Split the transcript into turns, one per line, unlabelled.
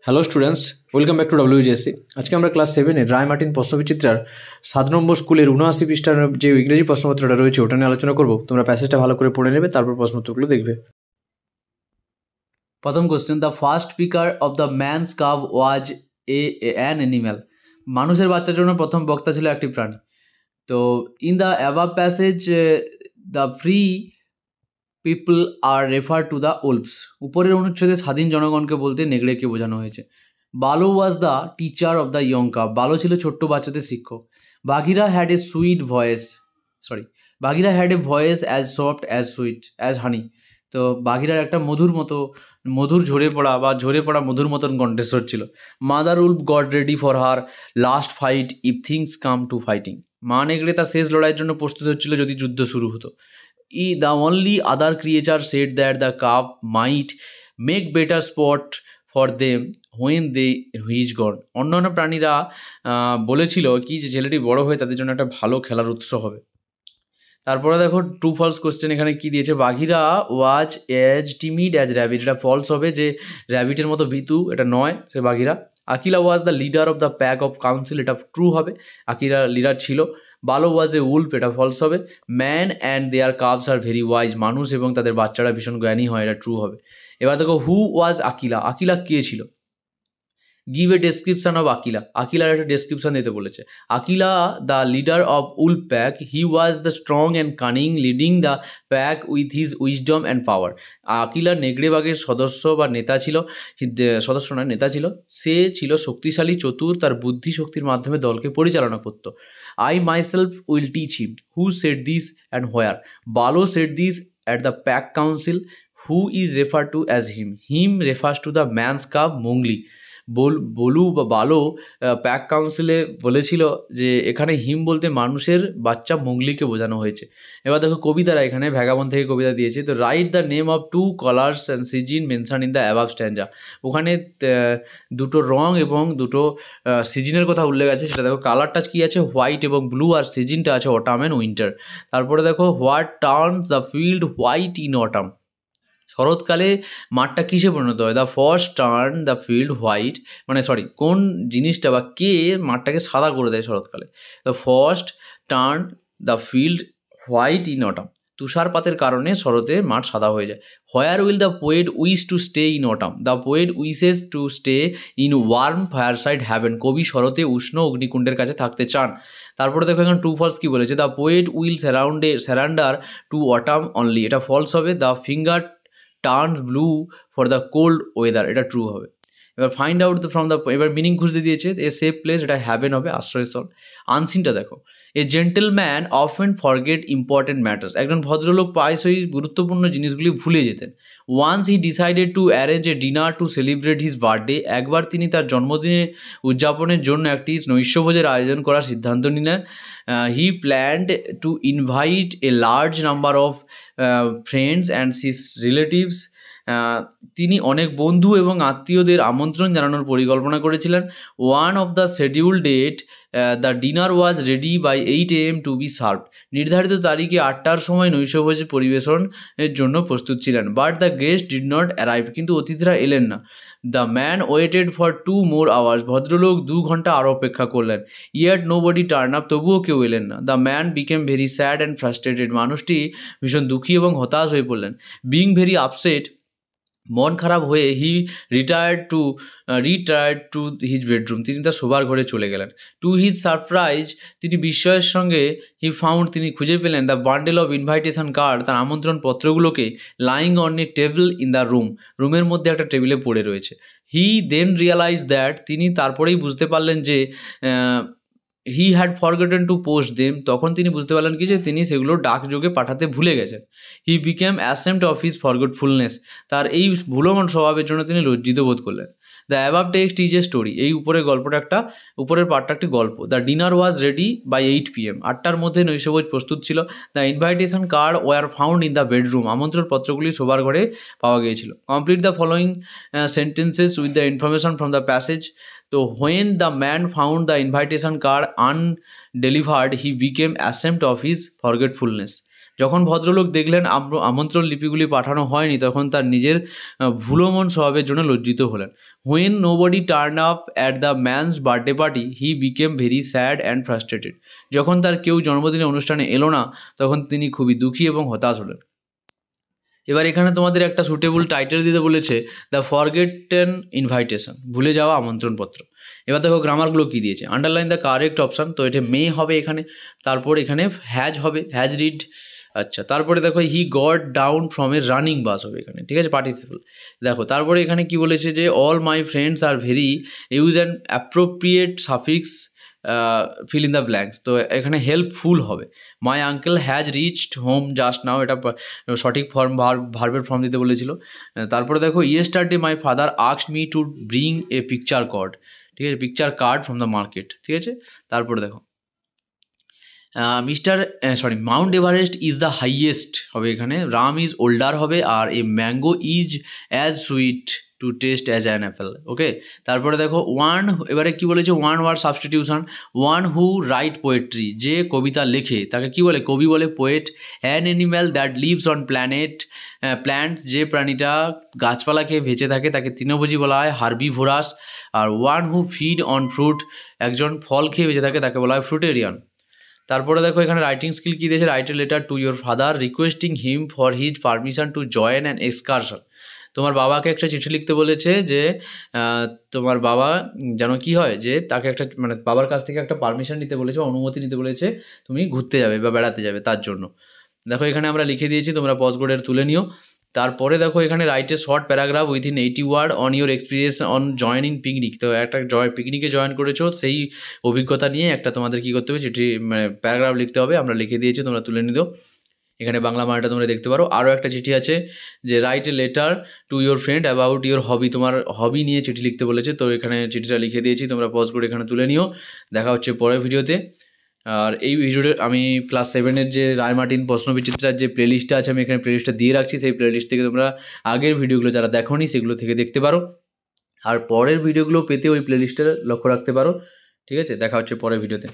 Hello students, welcome back to WGSC. আজকে আমরা class 7-এর রায় Martin প্রশ্নবিচিত্রার 7 নম্বর স্কুলের 79 পৃষ্ঠার যে ইংরেজি প্রশ্নপত্রটা রয়েছে ওটা নিয়ে আলোচনা করব। তোমরা প্যাসেজটা ভালো করে পড়ে নেবে, তারপর প্রশ্নোত্তরগুলো দেখবে।
প্রথম question, the first speaker of the man's cub was an animal. মানুষের বাচ্চার জন্য প্রথম বক্তা ছিল একটি প্রাণী। তো in the above passage the free people are refer to the wolves. উপরের অনুচ্ছেদে স্বাধীন জনগণকে বলতে নেগড়েকে বোঝানো হয়েছে। Baloo was the teacher of the young cub. Baloo ছিল ছোট্ট বাচ্চাদের শিক্ষক। Bagheera had a sweet voice Bagheera had a voice as soft as sweet as হানি। তো বাঘিরার একটা মধুর ঝরে পড়া মধুর মতন কণ্ঠস্বর ছিল। Mother wolf got ready for her last fight if things come to fighting. মা নেগড়ে তার শেষ লড়াইয়ের জন্য প্রস্তুত হচ্ছিল যদি যুদ্ধ শুরু হতো। The only other creature said that the calf might make better sport for them when he is gone. অন্যান্য প্রাণীরা বলেছিল কি যে ছেলেটি বড় হয়ে তাদের জন্য একটা ভালো খেলার উৎস হবে। তারপরে দেখো ট্রু ফলস কোশ্চেন এখানে কি দিয়েছে। Bagheera was as timid as rabbit. এটা ফলস হবে যে র্যাবিটের মতো ভীতু এটা নয় সে Bagheera. Akela was the leader of the pack of council. এটা ট্রু হবে, আকিলা লিডার ছিল। Baloo was a wolf. এটা ফলস হবে। Man and their cubs are very wise. মানুষ এবং তাদের বাচ্চারা ভীষণ জ্ঞানী হয়, এটা ট্রু হবে। এবার দেখো হু ওয়াজ আকিলা। আকিলা কে ছিল? Give a description of Akela. আকিলার একটা ডেসক্রিপশন দিতে বলেছে। Akela the leader of wolf pack. He was the strong and cunning leading the pack with his wisdom and power. Akela নেগড়ে বাগের নেতা ছিল। সে ছিল শক্তিশালী, চতুর, তার বুদ্ধি শক্তির মাধ্যমে দলকে পরিচালনা করত। I myself will teach him. Who said this and where? Baloo said this at the pack council. Who is refer to as him? Him refers to the man's cub Mowgli. Baloo বা বালো প্যাক কাউন্সিলে বলেছিল যে এখানে হিম বলতে মানুষের বাচ্চা মোংলিকে বোঝানো হয়েছে। এবার দেখো কবিতারা, এখানে ভ্যাগাবন থেকে কবিতা দিয়েছে। তো write the name of two colours and season mention in the above stanza. ওখানে দুটো রং এবং দুটো সিজনের কথা উল্লেখ আছে, সেটা দেখো। কালারটা কী আছে? হোয়াইট এবং ব্লু, আর সিজনটা আছে অটাম অ্যান্ড উইন্টার। তারপরে দেখো what turns the field white in autumn. শরৎকালে মাঠটা কিসে পরিণত হয়? The first turn the field white, কোন জিনিসটা বা কে মাঠটাকে সাদা করে দেয় শরৎকালে? The first turn the field white in autumn. তুষারপাতের কারণে শরতে মাঠ সাদা হয়ে যায়। Where will the poet wish to stay in autumn? The poet wishes to stay in warm fireside haven. কবি শরতে উষ্ণ অগ্নিকুণ্ডের কাছে থাকতে চান। তারপরে দেখো এখন টু ফলস কী বলেছে। The poet will surrender to autumn only. এটা ফলস হবে। The finger turn blue for the cold weather. এটা ট্রু হবে। এবার ফাইন্ড আউট ফ্রম দ্য, এবার মিনিং খুঁজতে দিয়েছে। এ সেফ প্লেস, এটা হ্যাভেন হবে, আশ্রয়স্থল। আনসিনটা দেখো। A gentleman often forget important matters. একজন ভদ্রলোক প্রায়শই গুরুত্বপূর্ণ জিনিসগুলি ভুলে যেতেন। Once he decided to arrange a dinner to celebrate his birthday. একবার তিনি তার জন্মদিনে উদযাপনের জন্য একটি নৈশভোজের আয়োজন করার সিদ্ধান্ত নিলেন। He planned to invite a large number of friends and his relatives. তিনি অনেক বন্ধু এবং আত্মীয়দের আমন্ত্রণ জানানোর পরিকল্পনা করেছিলেন। One of the schedule date the dinner was ready by 8 AM to be served. নির্ধারিত তারিখে 8টার সময় নৈশভোজ পরিবেশনের জন্য প্রস্তুত ছিলেন। But the guest did not arrive. কিন্তু অতিথিরা এলেন না। The man waited for 2 more hours। ভদ্রলোক 2 ঘন্টা আরও অপেক্ষা করলেন। Yet nobody turn up. তবুও কেউ এলেন না। The man became very sad and frustrated. মানুষটি ভীষণ দুঃখী এবং হতাশ হয়ে পড়লেন। বিং ভেরি আপসেট, মন খারাপ হয়ে হি রিটায়ার্ড টু হিজ বেডরুম। তিনি তার শোবার ঘরে চলে গেলেন। টু হিজ সারপ্রাইজ, তিনি বিস্ময়ের সঙ্গে তিনি খুঁজে পেলেন the bundle of invitation card. তার আমন্ত্রণ পত্রগুলোকে lying on a table in the রুমের মধ্যে একটা টেবিলে পড়ে রয়েছে। হি দেন রিয়ালাইজ দ্যাট, তিনি তারপরেই বুঝতে পারলেন যে he had forgotten to post them. তখন তিনি বুঝতে পারলেন কি যে তিনি সেগুলো ডাকযোগে পাঠাতে ভুলে গেছেন। He became ashamed of his forgetfulness. তার এই ভুলমন স্বভাবের জন্য তিনি লজ্জিত বোধ করলেন। The above text is a story. এই উপরের পার্টটা একটি গল্প। The dinner was ready by 8 PM। 8টার মধ্যে নৈশভোজ প্রস্তুত ছিল। The invitation card were found in the bedroom. আমন্ত্রণ পত্রগুলি শোবার ঘরে পাওয়া গিয়েছিল। Complete the following sentences with the information from the passage. তো when the man found the invitation card undelivered, he became ashamed of his forgetfulness. যখন ভদ্রলোক দেখলেন আমন্ত্রণ লিপিগুলি পাঠানো হয়নি তখন তার নিজের ভুলোমন স্বভাবের জন্য লজ্জিত হলেন। When nobody turn up at the man's birthday party he became very sad and frustrated. যখন তার কেউ জন্মদিনের অনুষ্ঠানে এলো না তখন তিনি খুবই দুঃখী এবং হতাশ হলেন। এবার এখানে তোমাদের একটা সুটেবল টাইটেল দিতে বলেছে, দ্য ফরগেটেন ইনভাইটেশন, ভুলে যাওয়া আমন্ত্রণপত্র। এবার দেখো গ্রামারগুলো কী দিয়েছে, আন্ডারলাইন দ্য কারেক্ট অপশান, তো এটা মে হবে এখানে, তারপর এখানে হ্যাজ হবে, হ্যাজ রিড। আচ্ছা, তারপরে দেখো he got down from a running bus হবে এখানে, ঠিক আছে, পার্টিসিপল। দেখো তারপরে এখানে কি বলেছে যে all my friends are very use and appropriate suffix fill in the blanks, তো এখানে হেল্পফুল হবে। My uncle has reached home just now, এটা সঠিক ফর্ম ভার্বের ফর্ম দিতে বলেছিল। তারপরে দেখো yesterday my father asked me to bring a picture card, ঠিক আছে, picture card from the market, ঠিক আছে। তারপরে দেখো Mount Everest is the highest হবে এখানে, রাম ইজ ওল্ডার হবে, আর এ mango is as sweet to taste as an apple, okay. তারপরে দেখো এবারে কি বলেছে, one word substitution, one who write poetry, যে কবিতা লেখে তাকে কি বলে, কবি বলে, poet. An animal that lives on plant, যে প্রাণীটা গাছপালা খেয়ে বেঁচে থাকে তাকে তৃণভোজী বলা হয়, হার্বিভোরাস। আর one who feed on fruit, একজন ফল খেয়ে বেঁচে থাকে তাকে বলা হয় ফ্রুটেরিয়ান। তারপরে দেখো এখানে রাইটিং স্কিল কী দিয়েছে, write a letter to your father requesting him for his permission to join an excursion, তোমার বাবাকে একটা চিঠি লিখতে বলেছে যে তোমার বাবা যেন কি হয়, যে তাকে একটা মানে বাবার কাছ থেকে একটা পারমিশন নিতে বলেছে, অনুমতি নিতে বলেছে, তুমি ঘুরতে যাবে বা বেড়াতে যাবে তার জন্য। দেখো এখানে আমরা লিখে দিয়েছি, তোমরা পজ কোডের তুলে নিও। তারপরে দেখো এখানে write a short paragraph within 80 word on your experience on joining picnic, তো একটা পিকনিকে জয়েন করেছো সেই অভিজ্ঞতা নিয়ে একটা তোমাদের কী করতে হবে, চিঠি মানে প্যারাগ্রাফ লিখতে হবে, আমরা লিখে দিয়েছি, তোমরা তুলে নিও। এখানে বাংলা মানেটা তোমরা দেখতে পারো। আরও একটা চিঠি আছে যে write a letter to your friend about your hobby, তোমার হবি নিয়ে চিঠি লিখতে বলেছে, তো এখানে চিঠিটা লিখে দিয়েছি, তোমরা পজ করে এখানে তুলে নিও। দেখা হচ্ছে পরের ভিডিওতে। আর এই ভিডিওতে আমি ক্লাস 7-এর যে রায়মার্টিন প্রশ্নবিচিত্রার যে প্লেলিস্টটা আছে আমি এখানে প্লেলিস্টটা দিয়ে রাখছি, সেই প্লেলিস্ট থেকে তোমরা আগের ভিডিওগুলো যারা দেখোনি সেগুলো থেকে দেখতে পারো, আর পরের ভিডিওগুলো পেতে ওই প্লেলিস্টটা লক্ষ্য রাখতে পারো, ঠিক আছে। দেখা হচ্ছে পরের ভিডিওতে।